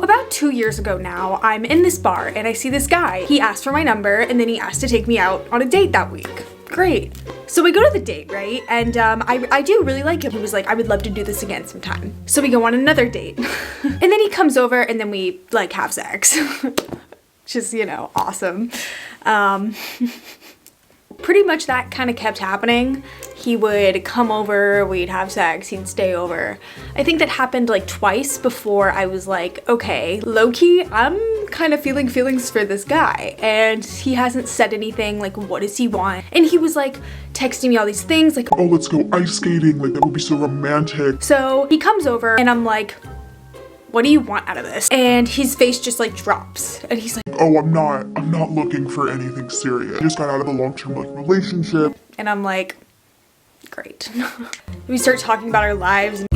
about 2 years ago now, I'm in this bar and I see this guy. He asked for my number and then he asked to take me out on a date that week. Great. So we go to the date, right? And I do really like him. He was like, I would love to do this again sometime. So we go on another date. And then he comes over and then we like have sex. Which is, you know, awesome. Pretty much that kind of kept happening. He would come over, we'd have sex, he'd stay over. I think that happened like twice before I was like, okay, low-key, I'm kind of feeling feelings for this guy. And he hasn't said anything, like, what does he want? And he was like texting me all these things, like, oh, let's go ice skating, like that would be so romantic. So he comes over and I'm like, what do you want out of this? And his face just like drops and he's like, oh, I'm not looking for anything serious. I just got out of a long-term like relationship. And I'm like, great. We start talking about our lives and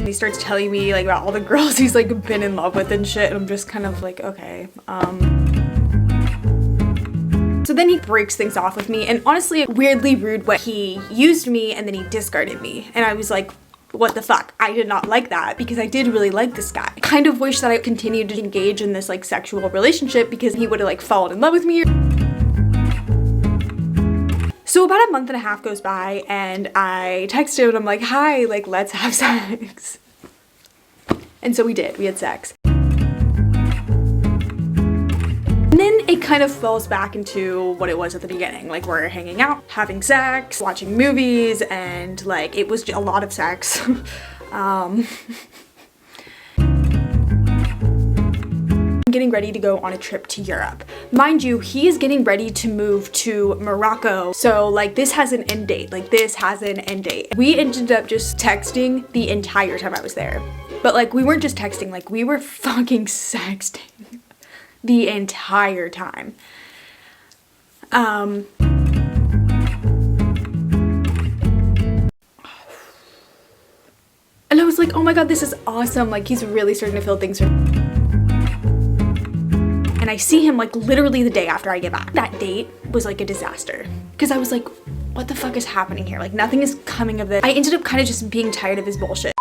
he starts telling me like about all the girls he's like been in love with and shit, and I'm just kind of like, okay. So then he breaks things off with me, and honestly, a weirdly rude way. He used me and then he discarded me, and I was like, what the fuck? I did not like that because I did really like this guy. I kind of wish that I continued to engage in this like sexual relationship because he would have like fallen in love with me. So about a month and a half goes by and I text him and I'm like, hi, like let's have sex. And so we did, we had sex. And then it kind of falls back into what it was at the beginning. Like we're hanging out, having sex, watching movies, and like it was a lot of sex. Getting ready to go on a trip to Europe. Mind you, he is getting ready to move to Morocco. So like this has an end date. Like this has an end date. We ended up just texting the entire time I was there. But like we weren't just texting, like we were fucking sexting the entire time. And I was like, oh my god, this is awesome. Like he's really starting to feel things for me. And I see him like literally the day after I get back. That date was like a disaster because I was like, what the fuck is happening here? Like nothing is coming of this. I ended up kind of just being tired of his bullshit.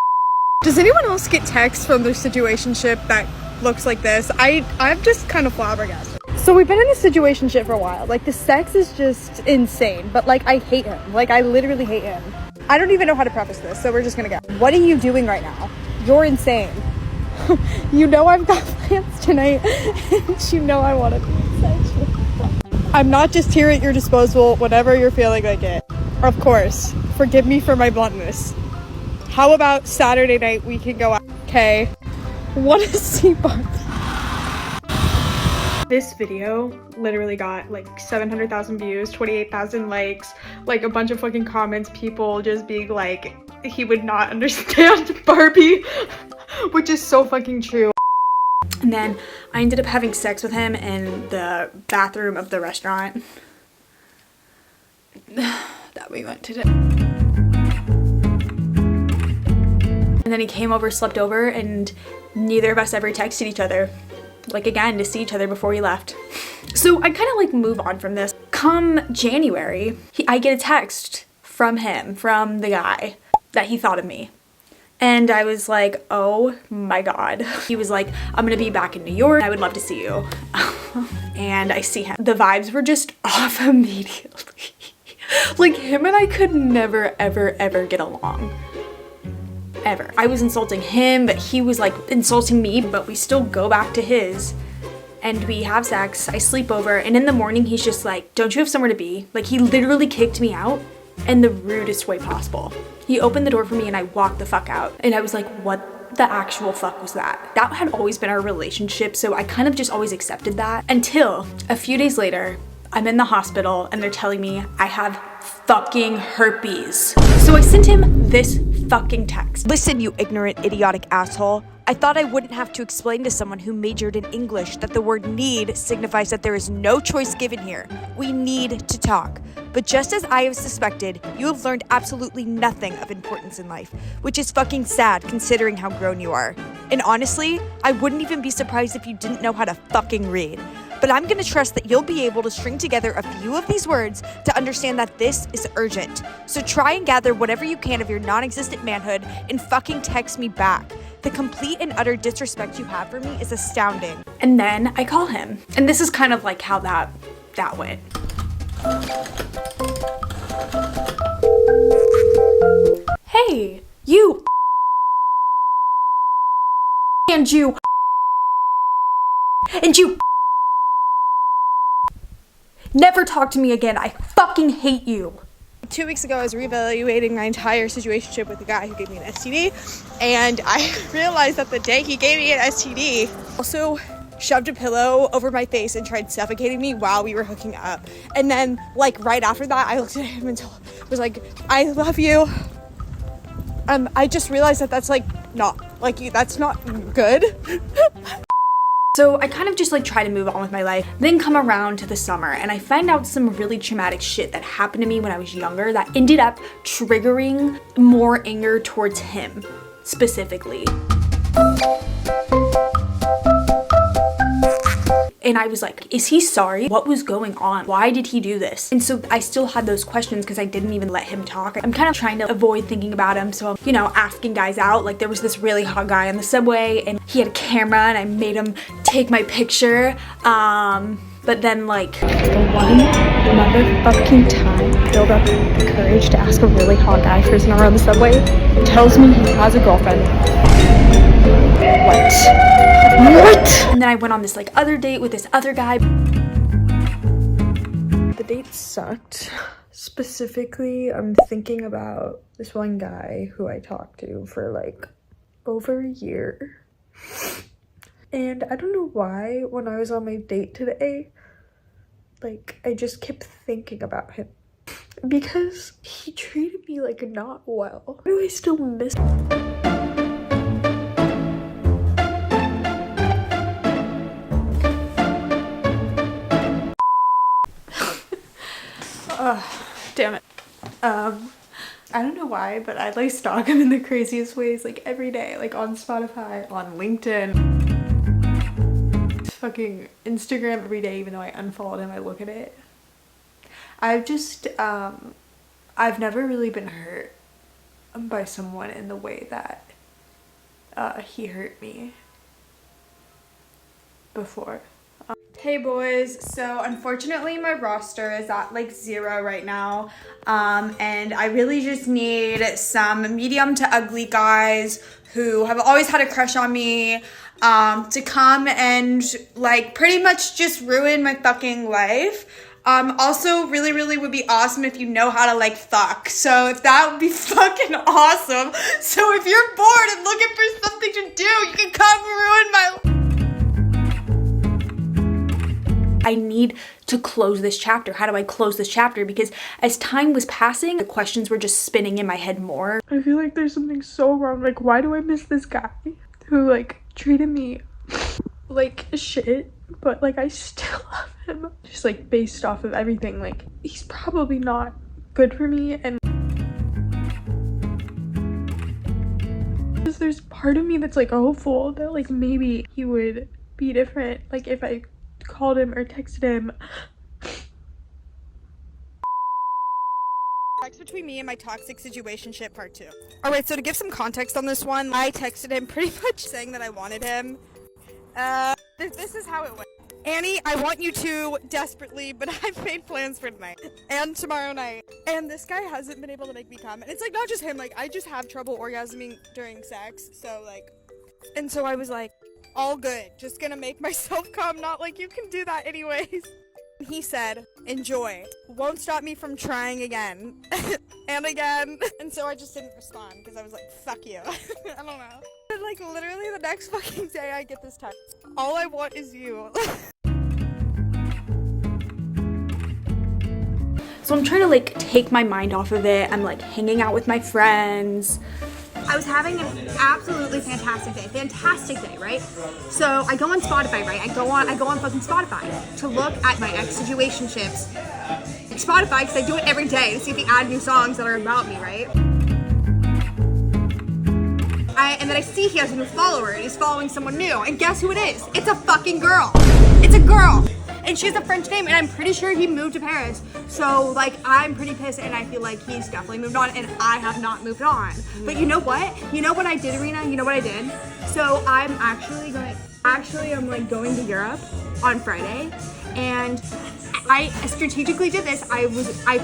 Does anyone else get texts from their situationship that looks like this? I'm just kind of flabbergasted. So we've been in a situationship for a while. Like the sex is just insane, but like I hate him. Like I literally hate him. I don't even know how to preface this, so we're just gonna go. What are you doing right now? You're insane. You know I've got plans tonight and you know I want to be sexual. I'm not just here at your disposal whenever you're feeling like it. Of course, forgive me for my bluntness. How about Saturday night we can go out? Okay. What is CPAR? This video literally got like 700,000 views, 28,000 likes, like a bunch of fucking comments, people just being like, he would not understand Barbie, which is so fucking true. And then I ended up having sex with him in the bathroom of the restaurant that we went to. And then he came over, slept over, and neither of us ever texted each other, like again, to see each other before he left. So I kind of like move on from this. Come January, I get a text from him, from the guy, that he thought of me. And I was like, oh my god. He was like, I'm gonna be back in New York. I would love to see you. And I see him. The vibes were just off immediately. Like him and I could never, ever, ever get along. Ever. I was insulting him, but he was like insulting me, but we still go back to his and we have sex. I sleep over, and in the morning he's just like, don't you have somewhere to be? Like he literally kicked me out in the rudest way possible. He opened the door for me and I walked the fuck out. And I was like, what the actual fuck was that? That had always been our relationship, so I kind of just always accepted that until a few days later, I'm in the hospital and they're telling me I have fucking herpes. So I sent him this fucking text. Listen, you ignorant, idiotic asshole. I thought I wouldn't have to explain to someone who majored in English that the word need signifies that there is no choice given here. We need to talk. But just as I have suspected, you have learned absolutely nothing of importance in life, which is fucking sad considering how grown you are. And honestly, I wouldn't even be surprised if you didn't know how to fucking read. but I'm gonna trust that you'll be able to string together a few of these words to understand that this is urgent. So try and gather whatever you can of your non-existent manhood and fucking text me back. The complete and utter disrespect you have for me is astounding. And then I call him. And this is kind of like how that went. Hey, you and you never talk to me again. I fucking hate you. 2 weeks ago, I was reevaluating my entire situationship with a guy who gave me an STD, and I realized that the day he gave me an STD, also shoved a pillow over my face and tried suffocating me while we were hooking up. And then, like, right after that, I looked at him and was like, I love you. I just realized that that's, like, not, like, that's not good. So I kind of just like try to move on with my life, then come around to the summer and I find out some really traumatic shit that happened to me when I was younger that ended up triggering more anger towards him specifically. And I was like, is he sorry? What was going on? Why did he do this? And so I still had those questions because I didn't even let him talk. I'm kind of trying to avoid thinking about him. So, you know, asking guys out. Like there was this really hot guy on the subway and he had a camera and I made him take my picture. But then like The one motherfucking time I build up the courage to ask a really hot guy for his number on the subway, tells me he has a girlfriend. What? And then I went on this like other date with this other guy. The date sucked. Specifically, I'm thinking about this one guy who I talked to for like over a year. And I don't know why when I was on my date today, like I just kept thinking about him. Because he treated me like not well. Why do I still miss him? Damn it. I don't know why, but I like stalk him in the craziest ways, like every day, like on Spotify, on LinkedIn, fucking Instagram every day, even though I unfollowed him, I look at it. I've just, I've never really been hurt by someone in the way that he hurt me before. Hey boys, so unfortunately my roster is at like 0 right now, and I really just need some medium to ugly guys who have always had a crush on me to come and like pretty much just ruin my fucking life. Also really would be awesome if you know how to like fuck, so if that would be fucking awesome. So if you're bored and looking for something to do, you can come ruin my life. I need to close this chapter. How do I close this chapter? Because as time was passing, the questions were just spinning in my head more. I feel like there's something so wrong. Like, why do I miss this guy who like treated me like shit, but like I still love him? Just like based off of everything, like he's probably not good for me, and there's part of me that's like hopeful that like maybe he would be different, like if I called him or texted him. Text between me and my toxic situationship part 2. Alright, so to give some context on this one, I texted him pretty much saying that I wanted him. This is how it went. Annie, I want you to desperately, but I've made plans for tonight and tomorrow night. And this guy hasn't been able to make me come. And it's like not just him, like I just have trouble orgasming during sex. So like, and so I was like, all good, just gonna make myself come, not like you can do that anyways. He said, enjoy, won't stop me from trying again and again. And so I just didn't respond because I was like, fuck you. I don't know. And like literally the next fucking day I get this text, all I want is you. So I'm trying to like take my mind off of it. I'm like hanging out with my friends. I was having an absolutely fantastic day, right? So I go on Spotify, right? I go on fucking Spotify to look at my ex-situationships. Spotify, because I do it every day to see if they add new songs that are about me, right? And then I see he has a new follower and he's following someone new. And guess who it is? It's a fucking girl. It's a girl. and she has a French name, and I'm pretty sure he moved to Paris. So like, I'm pretty pissed, and I feel like he's definitely moved on, and I have not moved on. But you know what? You know what I did, Arena? You know what I did? So I'm I'm like going to Europe on Friday, and I strategically did this. I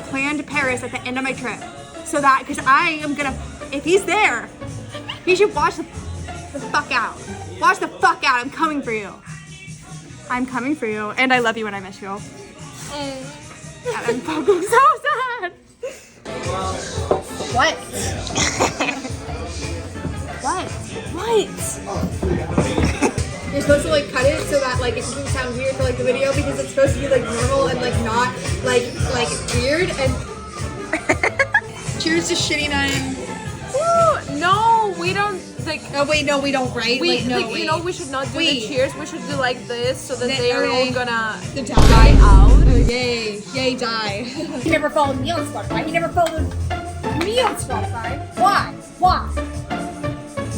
planned Paris at the end of my trip, so that, because I am gonna, if he's there, he should watch the fuck out. Watch the fuck out. I'm coming for you. I'm coming for you, and I love you and I miss you. And I'm fucking so sad. What? What? You're supposed to like cut it so that like it doesn't sound weird for like the video, because it's supposed to be like normal and like not like weird. And cheers to shitty nine. Ooh, no, we don't like. Oh wait, no, we don't. Right? We like, no, like, wait. you know, we should not do Wait. the cheers. We should do like this so that Then- they are all okay. gonna The die out. Oh yay, yay, die. He never followed me on Spotify. He never followed me on Spotify. Why?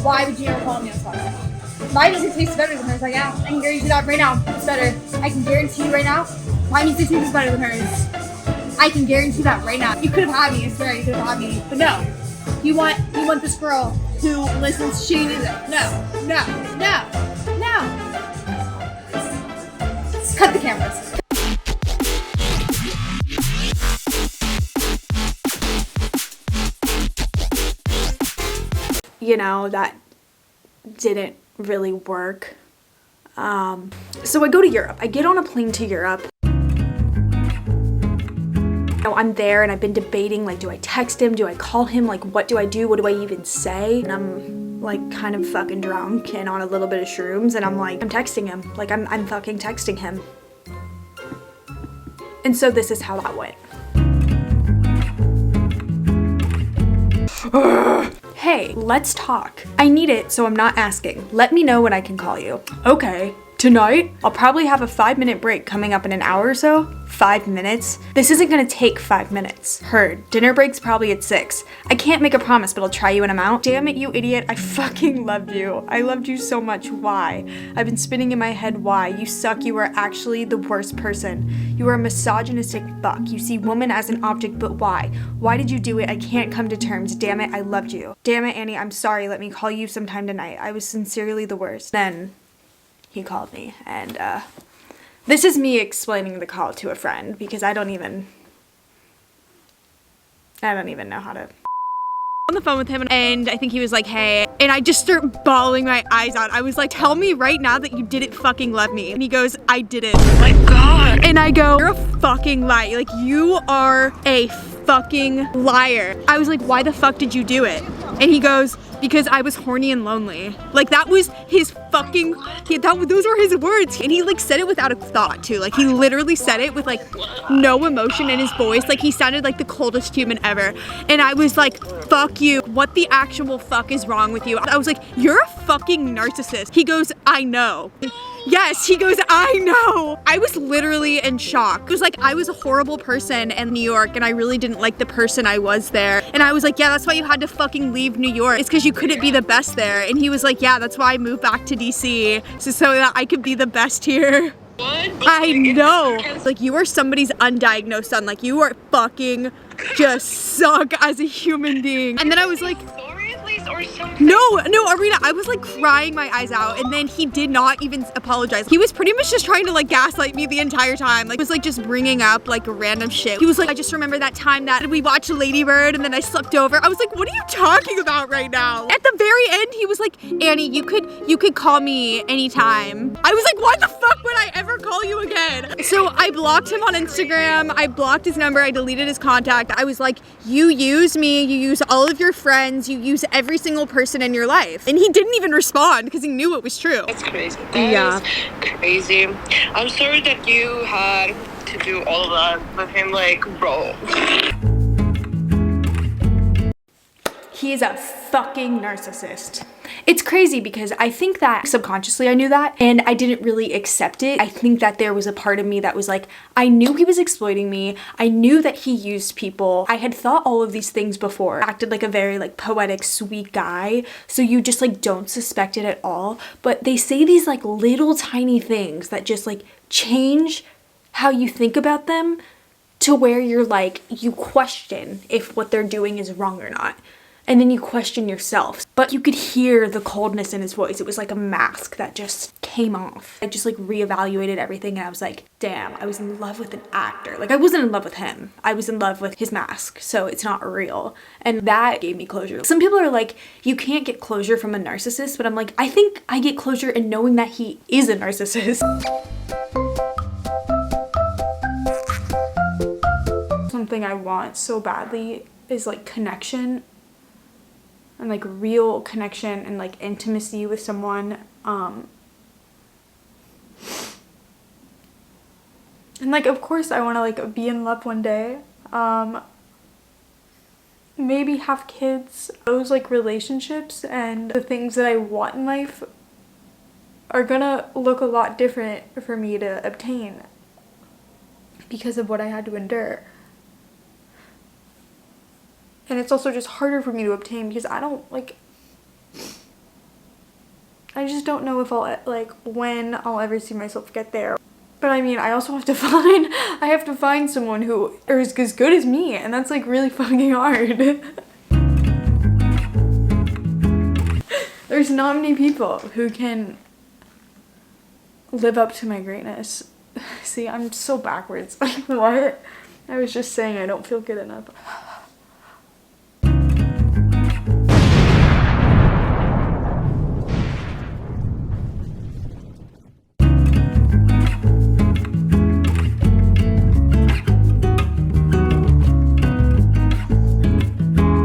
Why would you never follow me on Spotify? My music tastes better than hers. Like, yeah, I can guarantee that right now. It's better. I can guarantee you right now, my music tastes better than hers. I can guarantee that right now. You could have had me. I swear you could have had me. But no. You want this girl who listens to shitty music. No. Let's cut the cameras. You know, that didn't really work. So I go to Europe. I get on a plane to Europe. Now I'm there and I've been debating, like, do I text him? Do I call him? Like, what do I do? What do I even say? And I'm like kind of fucking drunk and on a little bit of shrooms, and I'm like, I'm texting him. Like, I'm fucking texting him. And so this is how that went. Hey, let's talk. I need it, so I'm not asking. Let me know when I can call you. Okay. Tonight? I'll probably have a 5-minute break coming up in an hour or so. 5 minutes? This isn't gonna take 5 minutes. Heard. Dinner break's probably at 6. I can't make a promise, but I'll try you when I'm out. Damn it, you idiot. I fucking loved you. I loved you so much. Why? I've been spinning in my head why. You suck. You are actually the worst person. You are a misogynistic fuck. You see woman as an object, but why? Why did you do it? I can't come to terms. Damn it, I loved you. Damn it, Annie, I'm sorry. Let me call you sometime tonight. I was sincerely the worst. Then he called me, and this is me explaining the call to a friend, because I don't even know how to. On the phone with him, and I think he was like, hey, and I just start bawling my eyes out. I was like, tell me right now that you didn't fucking love me. And he goes, I didn't. Oh my God. And I go, you're a fucking liar. Like, you are a fucking liar. I was like, why the fuck did you do it? And he goes, because I was horny and lonely. Like, that was his fucking, those were his words. And he like said it without a thought too. Like, he literally said it with like no emotion in his voice. Like, he sounded like the coldest human ever. And I was like, fuck you. What the actual fuck is wrong with you? I was like, you're a fucking narcissist. He goes, I know. Yes, he goes, I know. I was literally in shock. It was like, I was a horrible person in New York, and I really didn't like the person I was there. And I was like, yeah, that's why you had to fucking leave New York. It's because you couldn't be the best there. And he was like, yeah, that's why I moved back to DC, so that I could be the best here. What? I know. Like, you are somebody's undiagnosed son. Like, you are fucking just suck as a human being. And then I was like, no, Arena, I was like crying my eyes out, and then he did not even apologize. He was pretty much just trying to like gaslight me the entire time. Like, he was like just bringing up like random shit. He was like, I just remember that time that we watched Lady Bird and then I slept over. I was like, what are you talking about right now? At the very end, he was like, Annie, you could call me anytime. I was like, why the fuck would I ever call you again? So I blocked him on Instagram. I blocked his number. I deleted his contact. I was like, you use me, you use all of your friends, you use every single person in your life. And he didn't even respond because he knew it was true. That's crazy. That is crazy. I'm sorry that you had to do all of that with him, like, bro. He is a fucking narcissist. It's crazy because I think that subconsciously I knew that and I didn't really accept it. I think that there was a part of me that was like, I knew he was exploiting me. I knew that he used people. I had thought all of these things before. Acted like a very like poetic, sweet guy. So you just like don't suspect it at all. But they say these like little tiny things that just like change how you think about them to where you're like, you question if what they're doing is wrong or not. And then you question yourself. But you could hear the coldness in his voice. It was like a mask that just came off. I just like reevaluated everything and I was like, damn, I was in love with an actor. Like I wasn't in love with him. I was in love with his mask. So it's not real. And that gave me closure. Some people are like, you can't get closure from a narcissist. But I'm like, I think I get closure in knowing that he is a narcissist. Something I want so badly is like connection. And like real connection and like intimacy with someone. And like of course I want to like be in love one day. Maybe have kids. Those like relationships and the things that I want in life are gonna look a lot different for me to obtain because of what I had to endure. And it's also just harder for me to obtain because I don't like, I just don't know if I'll like when I'll ever see myself get there. But I mean, I also have to find someone who is as good as me, and that's like really fucking hard. There's not many people who can live up to my greatness. See, I'm so backwards. Like what? I was just saying I don't feel good enough.